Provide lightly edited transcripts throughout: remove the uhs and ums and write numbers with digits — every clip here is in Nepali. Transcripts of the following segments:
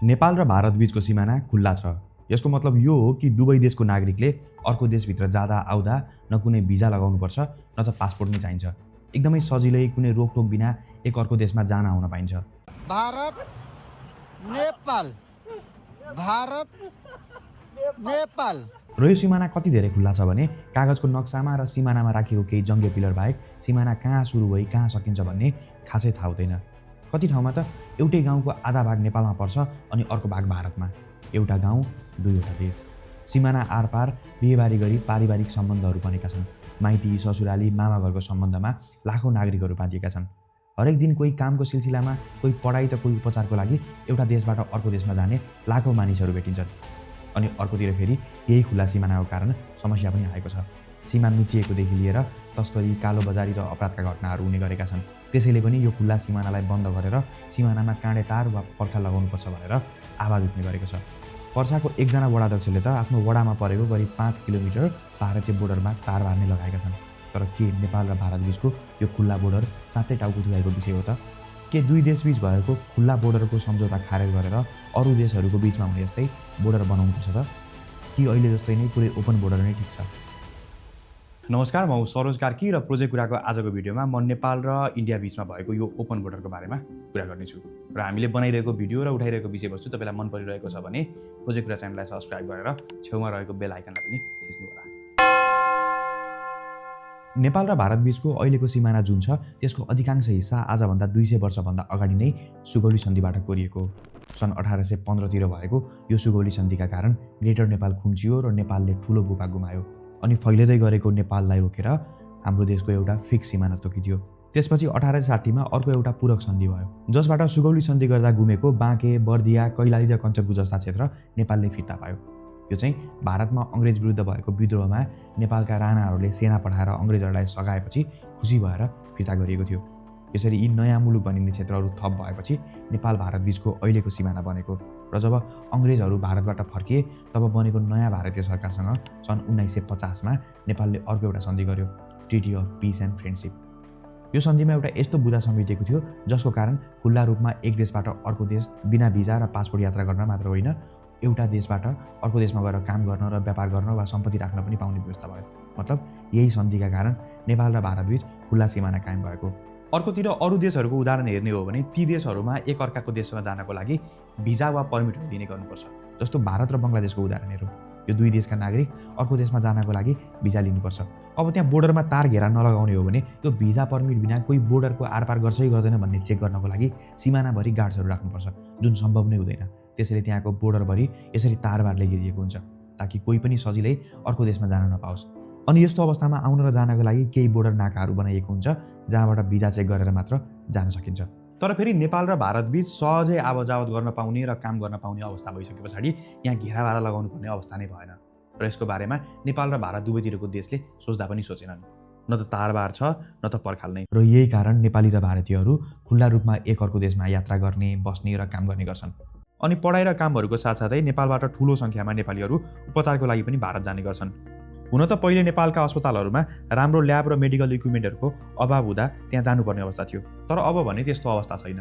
नेपाल र भारत बीचको सिमाना खुल्ला छ। यसको मतलब यो हो कि दुवै देशको नागरिकले अर्को देशभित्र जाँदा आउँदा न कुनै भिजा लगाउनुपर्छ न त पासपोर्ट नै चाहिन्छ। एकदमै सजिलै कुनै रोकटोक बिना एक अर्को देशमा जान आउन पाइन्छ। भारत नेपाल भारत नेपाल र यो सिमाना कति धेरै खुल्ला छ भने कागजको नक्सामा र सिमानामा राखिएको केही जङ्गे पिलर बाहेक सिमाना कहाँ सुरु भई कहाँ सकिन्छ भन्ने खासै थाहा हुँदैन। कति ठाउँमा त एउटै गाउँको आधा भाग नेपालमा पर्छ अनि अर्को भाग भारतमा। एउटा गाउँ दुईवटा देश। सिमाना आरपार बिहेबारी गरी पारिवारिक सम्बन्धहरू बनेका छन्। माइती ससुराली मामा घरको सम्बन्धमा लाखौँ नागरिकहरू बाँधिएका छन्। हरेक दिन कोही कामको सिलसिलामा, कोही पढाइ त कोही उपचारको लागि एउटा देशबाट अर्को देशमा जाने लाखौँ मानिसहरू भेटिन्छन्। अनि अर्कोतिर फेरि यही खुल्ला सिमानाको कारण समस्या पनि आएको छ। सीमा मिचिएकोदेखि लिएर तस्करी, कालोबजारी र अपराधका घटनाहरू हुने गरेका छन्। त्यसैले पनि यो खुल्ला सिमानालाई बन्द गरेर सिमानामा काँडे तार वा पर्खा लगाउनुपर्छ भनेर आवाज उठ्ने गरेको छ। पर्साको एकजना वडाध्यक्षले त आफ्नो वडामा परेको करिब 5 किलोमिटर भारतीय बोर्डरमा तार बार्ने लगाएका छन्। तर के नेपाल र भारत बीचको यो खुल्ला बोर्डर साँच्चै टाउको दुखाएको विषय हो त? के दुई देशबीच भएको खुल्ला बोर्डरको सम्झौता खारेज गरेर अरू देशहरूको बीचमा हुने जस्तै बोर्डर बनाउनुपर्छ त? कि अहिले जस्तै नै पुरै ओपन बोर्डर नै ठिक छ? नमस्कार, म सरोज कार्की र प्रोजेक्ट कुराको आजको भिडियोमा म नेपाल र इन्डिया बीचमा भएको यो ओपन बोर्डरको बारेमा कुरा गर्नेछु। र हामीले बनाइरहेको भिडियो र उठाइरहेको विषयवस्तु तपाईँलाई मन परिरहेको छ भने प्रोजेक्ट कुरा च्यानललाई सब्सक्राइब गरेर छेउमा रहेको बेल आइकनलाई पनि थिच्नु होला। नेपाल र भारत बीचको अहिलेको सिमाना जुन छ त्यसको अधिकांश हिस्सा आजभन्दा 200 वर्षभन्दा अगाडि नै सुगौली सन्धिबाट कोरिएको हो। सन् 1815 तिर भएको यो सुगौली सन्धिका कारण ग्रेटर नेपाल खुम्चियो र नेपालले ठुलो भूभाग गुमायो। अनि फैलिँदै गरेको नेपाललाई रोकेर हाम्रो देशको एउटा फिक्स सिमाना तोकिदियो। त्यसपछि 1860 मा अर्को एउटा पूरक सन्धि भयो, जसबाट सुगौली सन्धि गर्दा गुमेको बाँके, बर्दिया, कैलाली र कञ्चनपुर जस्ता क्षेत्र नेपालले फिर्ता पायो। यो चाहिँ भारतमा अङ्ग्रेज विरुद्ध भएको विद्रोहमा नेपालका राणाहरूले सेना पठाएर अङ्ग्रेजहरूलाई सघाएपछि खुसी भएर फिर्ता गरिएको थियो। यसरी यी नयाँ मुलुक भनिने क्षेत्रहरू थप भएपछि नेपाल भारत बीचको अहिलेको सिमाना बनेको। र जब अङ्ग्रेजहरू भारतबाट फर्किए तब बनेको नयाँ भारतीय सरकारसँग सन् 1950 मा नेपालले अर्को एउटा सन्धि गर्यो, treaty of piece and friendship. यो सन्धिमा एउटा यस्तो बुँदा समेटिएको थियो जसको कारण खुल्ला रूपमा एक देशबाट अर्को देश बिना भिजा र पासपोर्ट यात्रा गर्न मात्र होइन, एउटा देशबाट अर्को देशमा गएर काम गर्न र व्यापार गर्न वा सम्पत्ति राख्न पनि पाउने व्यवस्था भयो। मतलब यही सन्धिका कारण नेपाल र भारतबीच खुल्ला सिमाना कायम भएको। अर्कोतिर अरू देशहरूको उदाहरण हेर्ने हो भने ती देशहरूमा एक अर्काको देशमा जानको लागि भिजा वा पर्मिटहरू दिने गर्नुपर्छ। जस्तो भारत र बङ्गलादेशको उदाहरण हेरौँ। यो दुई देशका नागरिक अर्को देशमा जानको लागि भिजा लिनुपर्छ। अब त्यहाँ बोर्डरमा तार घेरा नलगाउने हो भने त्यो भिजा पर्मिट बिना कोही बोर्डरको आरपार गर्छ कि गर्दैन भन्ने चेक गर्नको लागि सिमानाभरि गार्ड्सहरू राख्नुपर्छ, जुन सम्भव नै हुँदैन। त्यसैले त्यहाँको बोर्डरभरि यसरी तारबार लगाइदिएको हुन्छ ताकि कोही पनि सजिलै अर्को देशमा जान नपाओस्। अनि यस्तो अवस्थामा आउन र जानको लागि केही बोर्डर नाकाहरू बनाइएको हुन्छ जहाँबाट भिजा चेक गरेर मात्र जान सकिन्छ। तर फेरि नेपाल र भारत बीच सहजै आवत गर्न पाउने र काम गर्न पाउने अवस्था भइसके पछाडि यहाँ घेराबारा लगाउनु पर्ने अवस्था नै भएन। र यसको बारेमा नेपाल र भारत दुवैतिरको देशले सोच्दा पनि सोचेनन्। न त तारबार छ न त पर्खाल नै। र यही कारण नेपाली र भारतीयहरू खुल्ला रूपमा एक अर्को देशमा यात्रा गर्ने, बस्ने र काम गर्ने गर्छन्। अनि पढाइ र कामहरूको साथसाथै नेपालबाट ठुलो सङ्ख्यामा नेपालीहरू उपचारको लागि पनि भारत जाने गर्छन्। हुन त पहिले नेपालका अस्पतालहरूमा राम्रो ल्याब र मेडिकल इक्विपमेन्टहरूको अभाव हुँदा त्यहाँ जानुपर्ने अवस्था थियो। तर अब भने त्यस्तो अवस्था छैन।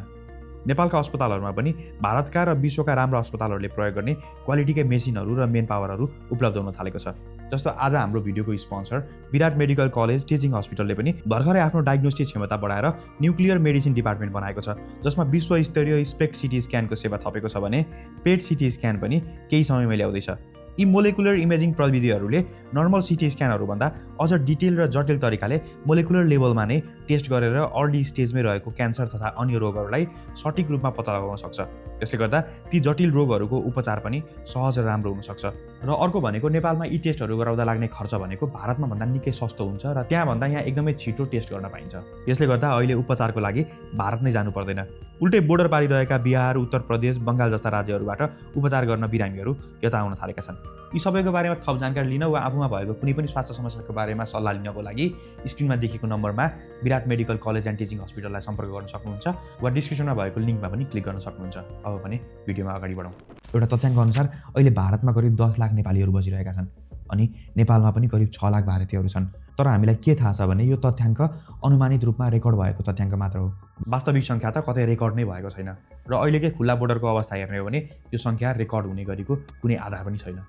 नेपालका अस्पतालहरूमा पनि भारतका र विश्वका राम्रा अस्पतालहरूले प्रयोग गर्ने क्वालिटीकै मेसिनहरू र मेन पावरहरू उपलब्ध हुन थालेको छ। जस्तो आज हाम्रो भिडियोको स्पोन्सर विराट मेडिकल कलेज टिचिङ हस्पिटलले पनि भर्खरै आफ्नो डायग्नोस्टिक क्षमता बढाएर न्युक्लियर मेडिसिन डिपार्टमेन्ट बनाएको छ, जसमा विश्वस्तरीय स्पेक्ट सिटी स्क्यानको सेवा थपेको छ भने पेट सिटी स्क्यान पनि केही समयमा ल्याउँदैछ। यी मोलेकुलर इमेजिङ प्रविधिहरूले नर्मल सिटी स्क्यानहरूभन्दा अझ डिटेल र जटिल तरिकाले मोलेकुलर लेभलमा नै टेस्ट गरेर अर्ली स्टेजमै रहेको क्यान्सर तथा अन्य रोगहरूलाई सठिक रूपमा पत्ता लगाउन सक्छ। यसले गर्दा ती जटिल रोगहरूको उपचार पनि सहज र राम्रो हुनसक्छ। र अर्को भनेको नेपालमा यी टेस्टहरू गराउँदा लाग्ने खर्च भनेको भारतमा भन्दा निकै सस्तो हुन्छ र त्यहाँभन्दा यहाँ एकदमै छिटो टेस्ट गर्न पाइन्छ। यसले गर्दा अहिले उपचारको लागि भारत नै जानु पर्दैन। उल्टै बोर्डर पारिरहेका बिहार, उत्तर प्रदेश, बङ्गाल जस्ता राज्यहरूबाट उपचार गर्न बिरामीहरू यता आउन थालेका छन्। यी सबैको बारेमा थप जानकारी लिन वा आफूमा भएको कुनै पनि स्वास्थ्य समस्याको बारेमा सल्लाह लिनको लागि स्क्रिनमा देखेको नम्बरमा विराट मेडिकल कलेज एन्ड टिचिङ हस्पिटललाई सम्पर्क गर्न सक्नुहुन्छ वा डिस्क्रिप्सनमा भएको लिङ्कमा पनि क्लिक गर्न सक्नुहुन्छ। अब भने भिडियोमा अगाडि बढौँ। एउटा तथ्याङ्क अनुसार अहिले भारतमा करिब 10 लाख नेपालीहरू बसिरहेका छन् अनि नेपालमा पनि करिब 6 लाख भारतीयहरू छन्। तर हामीलाई के थाहा छ भने यो तथ्याङ्क अनुमानित रूपमा रेकर्ड भएको तथ्याङ्क मात्र हो। वास्तविक सङ्ख्या त कतै रेकर्ड नै भएको छैन र अहिलेकै खुल्ला बोर्डरको अवस्था हेर्ने हो भने यो सङ्ख्या रेकर्ड हुने गरेको कुनै आधार पनि छैन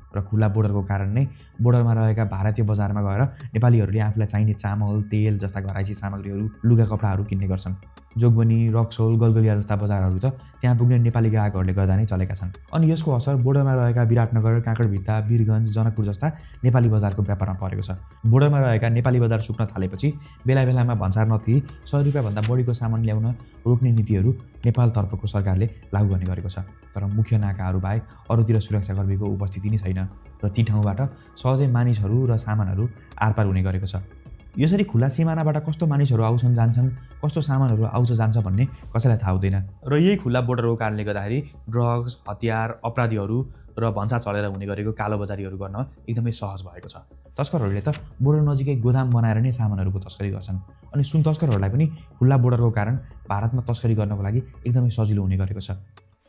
र खुल्ला बोर्डरको कारण नै बोर्डरमा रहेका भारतीय बजारमा गएर नेपालीहरूले आफूलाई चाहिने चामल, तेल जस्ता घराइसी सामग्रीहरू, लुगा कपडाहरू किन्ने गर्छन्। जोगबनी, रक्सोल, गलगलिया जस्ता बजारहरू त त्यहाँ पुग्ने नेपाली ग्राहकहरूले गर्दा नै चलेका छन्। अनि यसको असर बोर्डरमा रहेका विराटनगर, काँकडभिट्टा, वीरगञ्ज, जनकपुर जस्ता नेपाली बजारको व्यापारमा परेको छ। बोर्डरमा रहेका नेपाली बजार सुक्न थालेपछि बेला बेलामा भन्सार नतिरी 100 रुपियाँभन्दा बढीको सामान ल्याउन रोक्ने नीतिहरू नेपालतर्फको सरकारले लागू गर्ने गरेको छ। तर मुख्य नाकाहरू बाहेक अरूतिर सुरक्षाकर्मीको उपस्थिति नै छैन र ती ठाउँबाट सहजै मानिसहरू र सामानहरू आरपार हुने गरेको छ। यसरी खुला सिमानाबाट कस्तो मानिसहरू आउँछन् जान्छन्, कस्तो सामानहरू आउँछ जान्छ भन्ने कसैलाई थाहा हुँदैन र यही खुल्ला बोर्डरको कारणले गर्दाखेरि ड्रग्स, हतियार, अपराधीहरू र भन्सा चलेर हुने गरेको कालोबजारीहरू गर्न एकदमै सहज भएको छ। तस्करहरूले त बोर्डर नजिकै गोदाम बनाएर नै सामानहरूको तस्करी गर्छन् अनि सुन तस्करहरूलाई पनि खुल्ला बोर्डरको कारण भारतमा तस्करी गर्नको लागि एकदमै सजिलो हुने गरेको छ।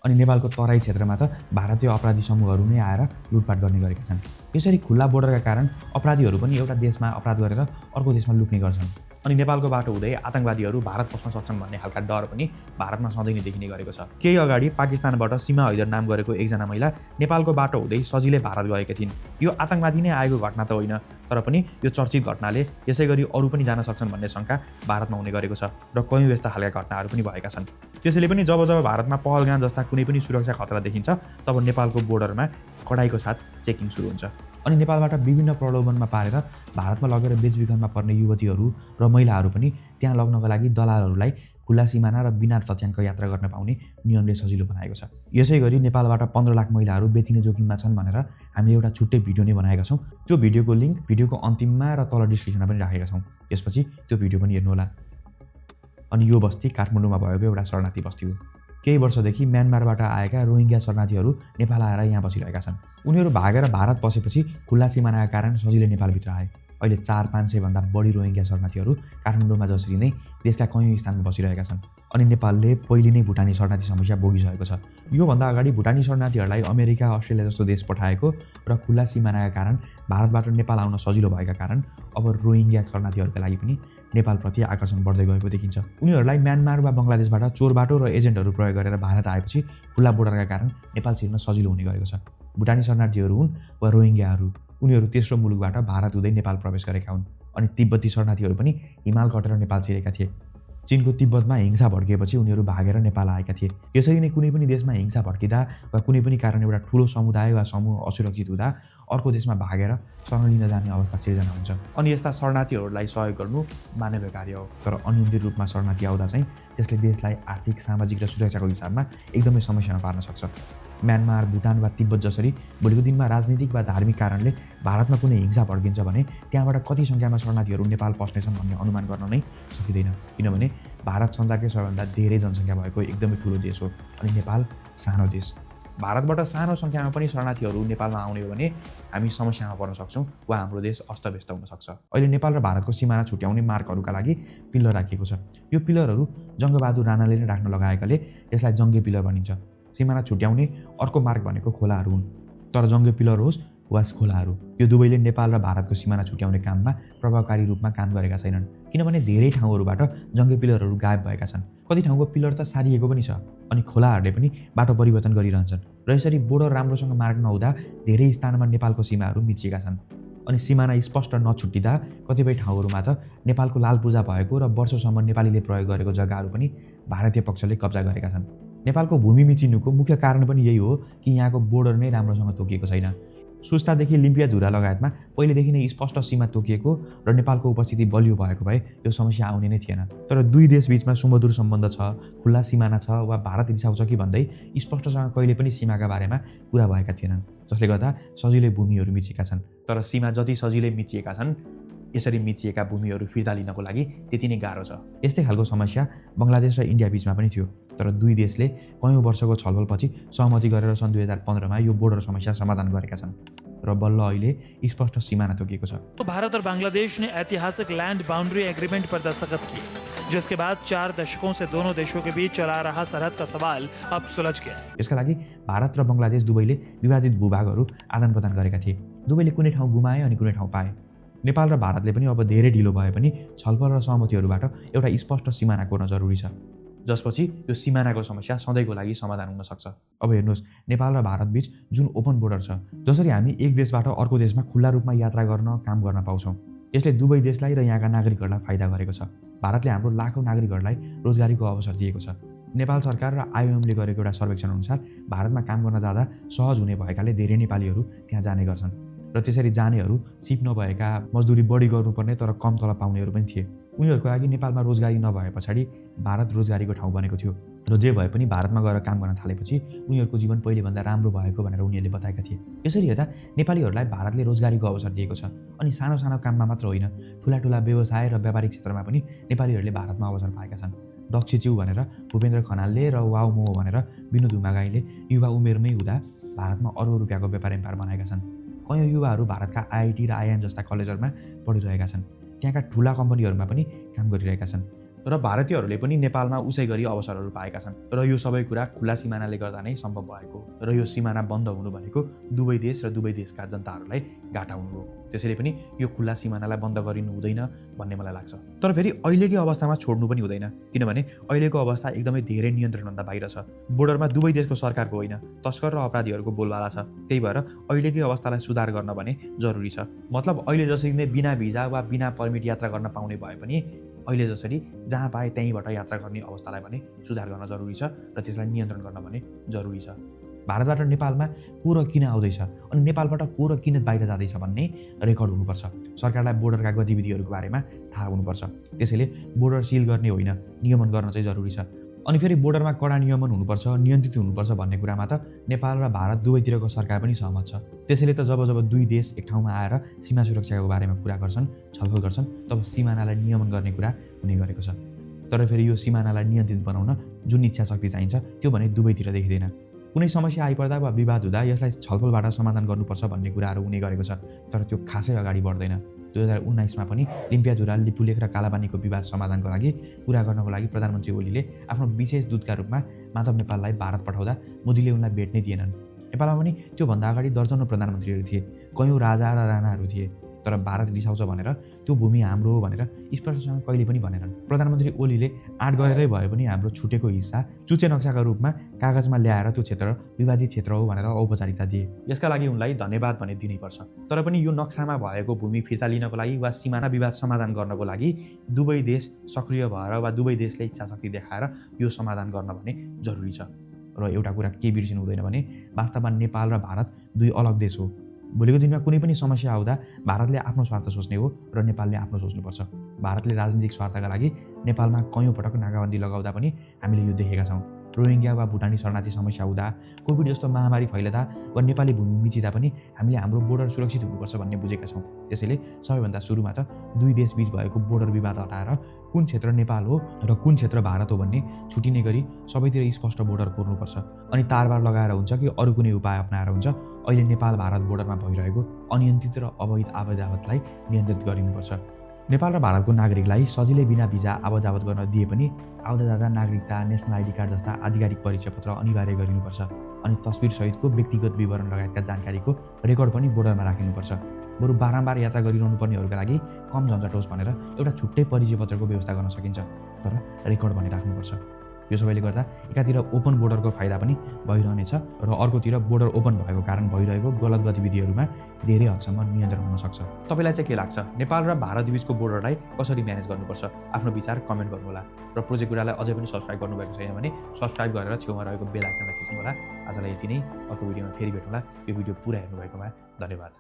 अनि नेपालको तराई क्षेत्रमा त भारतीय अपराधी समूहहरू नै आएर लुटपाट गर्ने गरेका छन्। यसरी खुल्ला बोर्डरका कारण अपराधीहरू पनि एउटा देशमा अपराध गरेर अर्को देशमा लुट्ने गर्छन् अनि नेपालको बाटो हुँदै आतंकवादीहरू भारत पस्न सक्छन् भन्ने खालका डर पनि भारतमा सधैँ नै देखिने गरेको छ। केही अगाडि पाकिस्तानबाट सीमा हैदर नाम गरेको एकजना महिला नेपालको बाटो हुँदै सजिलै भारत गएकी थिइन्। यो आतंकवादी नै आएको घटना त होइन, तर पनि यो चर्चित घटनाले यसै गरी अरू पनि जान सक्छन् भन्ने शङ्का भारतमा हुने गरेको छ र कयौँ यस्ता खालका घटनाहरू पनि भएका छन्। त्यसैले पनि जब भारतमा पहलगाम जस्ता कुनै पनि सुरक्षा खतरा देखिन्छ तब नेपालको बोर्डरमा कडाइको साथ चेकिङ सुरु हुन्छ अनि नेपालबाट विभिन्न प्रलोभनमा पारेर भारतमा लगेर बेचबिखनमा पर्ने युवतीहरू र महिलाहरू पनि त्यहाँ लग्नका लागि दलालहरूलाई खुला सिमाना र बिना तथ्याङ्क यात्रा गर्न पाउने नियमले सजिलो बनाएको छ। यसै गरी नेपालबाट 15 लाख महिलाहरू बेचिने जोखिममा छन् भनेर हामीले एउटा छुट्टै भिडियो नै बनाएका छौँ। त्यो भिडियोको लिङ्क भिडियोको अन्तिममा र तल डिस्क्रिप्सनमा पनि राखेका छौँ। यसपछि त्यो भिडियो पनि हेर्नुहोला। अनि यो बस्ती काठमाडौँमा भएको एउटा शरणार्थी बस्ती हो। केही वर्षदेखि म्यानमारबाट आएका रोहिङ्ग्या शरणार्थीहरू नेपाल आएर यहाँ बसिरहेका छन्। उनीहरू भागेर भारत पसेपछि खुल्ला सिमानाका कारण सजिलै नेपालभित्र आए। अहिले 400-500 भन्दा बढी रोहिङ्ग्या शरणार्थीहरू काठमाडौँमा जसरी नै देशका कयौँ स्थानमा बसिरहेका छन् अनि नेपालले पहिले नै भुटानी शरणार्थी समस्या भोगिसकेको छ। योभन्दा अगाडि भुटानी शरणार्थीहरूलाई अमेरिका, अस्ट्रेलिया जस्तो देश पठाएको र खुल्ला सिमानाका कारण भारतबाट नेपाल आउन सजिलो भएका कारण अब रोहिङ्ग्या शरणार्थीहरूका लागि पनि नेपालप्रति आकर्षण बढ्दै गएको देखिन्छ। उनीहरूलाई म्यानमार वा बङ्गलादेशबाट चोरबाटो र एजेन्टहरू प्रयोग गरेर भारत आएपछि खुल्ला बोर्डरका कारण नेपाल छिर्न सजिलो हुने गरेको छ। भुटानी शरणार्थीहरू हुन् वा रोहिङ्ग्याहरू, उनीहरू तेस्रो मुलुकबाट भारत हुँदै नेपाल प्रवेश गरेका हुन् अनि तिब्बती शरणार्थीहरू पनि हिमाल कटेर नेपाल छिरेका थिए। चीनको तिब्बतमा हिंसा भड्किएपछि उनीहरू भागेर नेपाल आएका थिए। यसरी नै कुनै पनि देशमा हिंसा भड्किँदा वा कुनै पनि कारण एउटा ठुलो समुदाय वा समूह असुरक्षित हुँदा अर्को देशमा भागेर शरण लिन जाने अवस्था सिर्जना हुन्छ अनि यस्ता शरणार्थीहरूलाई सहयोग गर्नु मानवीय कार्य हो। तर अनियन्त्रित रूपमा शरणार्थी आउँदा चाहिँ त्यसले देशलाई आर्थिक, सामाजिक र सुरक्षाको हिसाबमा एकदमै समस्यामा पार्न सक्छ। म्यानमार, भुटान वा तिब्बत जसरी भोलिको दिनमा राजनीतिक वा धार्मिक कारणले भारतमा कुनै हिंसा भड्किन्छ भने त्यहाँबाट कति सङ्ख्यामा शरणार्थीहरू नेपाल पस्नेछन् भन्ने अनुमान गर्न नै सकिँदैन, किनभने भारत संसारकै सबैभन्दा धेरै जनसङ्ख्या भएको एकदमै ठुलो देश हो अनि नेपाल सानो देश। भारतबाट सानो सङ्ख्यामा पनि शरणार्थीहरू नेपालमा आउने हो भने हामी समस्यामा पर्न सक्छौँ वा हाम्रो देश अस्तव्यस्त हुन सक्छ। अहिले नेपाल र भारतको सिमाना छुट्याउने मार्गहरूका लागि पिलर राखिएको छ। यो पिलरहरू जङ्गबहादुर राणाले नै राख्न लगाएकाले यसलाई जङ्गे पिलर भनिन्छ। सिमाना छुट्याउने अर्को मार्ग भनेको खोलाहरू हुन्, तर जङ्गे पिलर होस् वा खोलाहरू, यो दुवैले नेपाल र भारतको सिमाना छुट्याउने काममा प्रभावकारी रूपमा काम गरेका छैनन्, किनभने धेरै ठाउँहरूबाट जङ्गे पिलरहरू गायब भएका छन्। कति ठाउँको पिलर त सारिएको पनि छ अनि खोलाहरूले पनि बाटो परिवर्तन गरिरहन्छन् र यसरी बोर्डर राम्रोसँग मार्ग नहुँदा धेरै स्थानमा नेपालको सीमाहरू मिचिएका छन् अनि सिमाना स्पष्ट नछुट्टिँदा कतिपय ठाउँहरूमा त नेपालको लाल पूजा भएको र वर्षसम्म नेपालीले प्रयोग गरेको जग्गाहरू पनि भारतीय पक्षले कब्जा गरेका छन्। नेपालको भूमि मिचिनुको मुख्य कारण पनि यही हो कि यहाँको बोर्डर नै राम्रोसँग तोकिएको छैन। सुस्तादेखि लिम्पिया झुरा लगायतमा पहिलेदेखि नै स्पष्ट सीमा तोकिएको र नेपालको उपस्थिति बलियो भएको भए यो समस्या आउने नै थिएन। तर दुई देशबीचमा सुमधुर सम्बन्ध छ, खुल्ला सिमाना छ वा भारत रिसाउँछ कि भन्दै स्पष्टसँग कहिले पनि सीमाका बारेमा कुरा भएका थिएनन्, जसले गर्दा सजिलै भूमिहरू मिचिएका छन्। तर सीमा जति सजिलै मिचिएका छन् यसरी मिचिएका भूमिहरू फिर्ता लिनको लागि त्यति नै गाह्रो छ। यस्तै खालको समस्या बङ्गलादेश र इन्डिया बीचमा पनि थियो, तर दुई देशले कयौँ वर्षको छलफलपछि सहमति गरेर सन् 2015मा यो बोर्डर समस्या समाधान गरेका छन् र बल्ल अहिले स्पष्ट सिमाना तोकिएको छ। भारत और बांग्लादेश ने ऐतिहासिक लैंड बाउंड्री एग्रीमेंट पर दस्तखत किए, जिसके बाद 4 दशकों से दोनों देशों के बीच चला रहा सरहद का सवाल अब सुलझ गया। यसका लागि भारत र बङ्गलादेश दुवैले विवादित भूभागहरू आदान प्रदान गरेका थिए। दुवैले कुनै ठाउँ गुमाए अनि कुनै ठाउँ पाए। नेपाल र भारतले पनि अब धेरै ढिलो भए पनि छलफल र सहमतिहरूबाट एउटा स्पष्ट सिमाना कोर्न जरुरी छ, जसपछि यो सिमानाको समस्या सधैँको लागि समाधान हुन सक्छ। अब हेर्नुहोस्, नेपाल र भारतबीच जुन ओपन बोर्डर छ, जसरी हामी एक देशबाट अर्को देशमा खुल्ला रूपमा यात्रा गर्न, काम गर्न पाउँछौँ, यसले दुवै देशलाई र यहाँका नागरिकहरूलाई फाइदा गरेको छ। भारतले हाम्रो लाखौँ नागरिकहरूलाई रोजगारीको अवसर दिएको छ। नेपाल सरकार र आइओएमले गरेको एउटा सर्वेक्षण अनुसार भारतमा काम गर्न जाँदा सहज हुने भएकाले धेरै नेपालीहरू त्यहाँ जाने गर्छन् र त्यसरी जानेहरू सिप नभएका, मजदुरी बढी गर्नुपर्ने तर कम तलब पाउनेहरू पनि थिए। उनीहरूको लागि नेपालमा रोजगारी नभए पछाडि भारत रोजगारीको ठाउँ बनेको थियो र जे भए पनि भारतमा गएर काम गर्न थालेपछि उनीहरूको जीवन पहिलेभन्दा राम्रो भएको भनेर उनीहरूले बताएका थिए। यसरी हेर्दा नेपालीहरूलाई भारतले रोजगारीको अवसर दिएको छ। अनि सानो सानो काममा मात्र होइन, ठुला ठुला व्यवसाय र व्यापारिक क्षेत्रमा पनि नेपालीहरूले भारतमा अवसर पाएका छन्। दक्ष च्यू भनेर भूपेन्द्र खनालले र वाउ मो भनेर विनोद हुमागाईले युवा उमेरमै हुँदा भारतमा अरबौँ रुपियाँको व्यापार एम्पायर बनाएका छन्। कयौँ युवाहरू भारतका आइआइटी र आइआइएम जस्ता कलेजहरूमा पढिरहेका छन्, त्यहाँका ठुला कम्पनीहरूमा पनि काम गरिरहेका छन् र भारतीयहरूले पनि नेपालमा उसै गरी अवसरहरू पाएका छन्। र यो सबै कुरा खुला सिमानाले गर्दा नै सम्भव भएको र यो सिमाना बन्द हुनु भनेको दुवै देश र दुवै देशका जनताहरूलाई घाटा हुनु हो। त्यसैले पनि यो खुला सिमानालाई बन्द गरिनु हुँदैन भन्ने मलाई लाग्छ। तर फेरि अहिलेकै अवस्थामा छोड्नु पनि हुँदैन, किनभने अहिलेको अवस्था एकदमै धेरै नियन्त्रणभन्दा बाहिर छ। बोर्डरमा दुवै देशको सरकारको होइन, तस्कर र अपराधीहरूको बोलबाला छ। त्यही भएर अहिलेकै अवस्थालाई सुधार गर्न भने जरुरी छ। मतलब अहिले जसरी नै बिना भिजा वा बिना पर्मिट यात्रा गर्न पाउने भए पनि अहिले जसरी जहाँ पाए त्यहीँबाट यात्रा गर्ने अवस्थालाई भने सुधार गर्न जरुरी छ र त्यसलाई नियन्त्रण गर्न भने जरुरी छ। भारतबाट नेपालमा को र किन आउँदैछ अनि नेपालबाट को र किन बाहिर जाँदैछ भन्ने रेकर्ड हुनुपर्छ। सरकारलाई बोर्डरका गतिविधिहरूको बारेमा थाहा हुनुपर्छ। त्यसैले बोर्डर सिल गर्ने होइन, नियमन गर्न चाहिँ जरुरी छ। अनि फेरि बोर्डरमा कडा नियमन हुनुपर्छ, नियन्त्रित हुनुपर्छ भन्ने कुरामा त नेपाल र भारत दुवैतिरको सरकार पनि सहमत छ। त्यसैले त जब दुई देश एक ठाउँमा आएर सीमा सुरक्षाको बारेमा कुरा गर्छन्, छलफल गर्छन्, तब सिमानालाई नियमन गर्ने कुरा हुने गरेको छ। तर फेरि यो सिमानालाई नियन्त्रित बनाउन जुन इच्छा शक्ति चाहिन्छ त्यो भने दुवैतिर देखिँदैन। कुनै समस्या आइपर्दा वा विवाद हुँदा यसलाई छलफलबाट समाधान गर्नुपर्छ भन्ने कुराहरू हुने गरेको छ, तर त्यो खासै अगाडि बढ्दैन। 2019मा पनि लिम्पियाधुरा, लिपुलेख र कालापानीको विवाद समाधानको लागि कुरा गर्नको लागि प्रधानमन्त्री ओलीले आफ्नो विशेष दूतका रूपमा माधव नेपाललाई भारत पठाउँदा मोदीले उनलाई भेट्नै दिएनन्। नेपालमा पनि त्योभन्दा अगाडि दर्जनौँ प्रधानमन्त्रीहरू थिए, कयौँ राजा र राणाहरू थिए, तर भारत रिसाउँछ भनेर त्यो भूमि हाम्रो हो भनेर स्पष्टसँग कहिले पनि भनेनन्। प्रधानमन्त्री ओलीले आँट गरेरै भए पनि हाम्रो छुटेको हिस्सा चुचे नक्साका रूपमा कागजमा ल्याएर त्यो क्षेत्र विवादित क्षेत्र हो भनेर औपचारिकता दिए। यसका लागि उनलाई धन्यवाद भने दिनैपर्छ। तर पनि यो नक्सामा भएको भूमि फिर्ता लिनको लागि वा सिमाना विवाद समाधान गर्नको लागि दुवै देश सक्रिय भएर वा दुवै देशले इच्छाशक्ति देखाएर यो समाधान गर्न भने जरुरी छ। र एउटा कुरा के बिर्सिनु हुँदैन भने वास्तवमा नेपाल र भारत दुई अलग देश हो। भोलिको दिनमा कुनै पनि समस्या आउँदा भारतले आफ्नो स्वार्थ सोच्ने हो र नेपालले आफ्नो सोच्नुपर्छ। भारतले राजनीतिक स्वार्थका लागि नेपालमा कयौँ पटक नाकाबन्दी लगाउँदा पनि हामीले यो देखेका छौँ। रोहिङ्ग्या वा भुटानी शरणार्थी समस्या हुँदा, कोभिड जस्तो महामारी फैलदा वा नेपाली भूमि मिचिँदा पनि हामीले हाम्रो बोर्डर सुरक्षित हुनुपर्छ भन्ने बुझेका छौँ। त्यसैले सबैभन्दा सुरुमा त दुई देशबीच भएको बोर्डर विवाद हटाएर कुन क्षेत्र नेपाल हो र कुन क्षेत्र भारत हो भन्ने छुटिने गरी सबैतिर स्पष्ट बोर्डर कोर्नुपर्छ। अनि तारबार लगाएर हुन्छ कि अरू कुनै उपाय अपनाएर हुन्छ, अहिले नेपाल भारत बोर्डरमा भइरहेको अनियन्त्रित र अवैध आवाजावतलाई नियन्त्रित गरिनुपर्छ। नेपाल र भारतको नागरिकलाई सजिलै बिना भिजा आवाजावत गर्न दिए पनि आउँदा जाँदा नागरिकता, नेसनल आइडी कार्ड जस्ता आधिकारिक परिचय पत्र अनिवार्य गरिनुपर्छ। अनि तस्बिर सहितको व्यक्तिगत विवरण लगायतका जानकारीको रेकर्ड पनि बोर्डरमा राखिनुपर्छ। बरु बारम्बार यात्रा गरिरहनु पर्नेहरूका लागि कम झन्झट होस् भनेर एउटा छुट्टै परिचय पत्रको व्यवस्था गर्न सकिन्छ, तर रेकर्ड भने राख्नुपर्छ। यो सबैले गर्दा एकातिर ओपन बोर्डरको फाइदा पनि भइरहनेछ र अर्कोतिर बोर्डर ओपन भएको कारण भइरहेको गलत गतिविधिहरूमा धेरै हदसम्म नियन्त्रण हुन सक्छ। तपाईँलाई चाहिँ के लाग्छ, नेपाल र भारत बीचको बोर्डरलाई कसरी म्यानेज गर्नुपर्छ? आफ्नो विचार कमेन्ट गर्नुहोला र प्रोजेक्ट कुरालाई अझै पनि सब्सक्राइब गर्नुभएको छैन भने सब्सक्राइब गरेर छेउमा रहेको बेल आइकनलाई थिच्नुहोला। आजलाई यति नै, अर्को भिडियोमा फेरि भेटौँला। यो भिडियो पुरा हेर्नुभएकोमा धन्यवाद।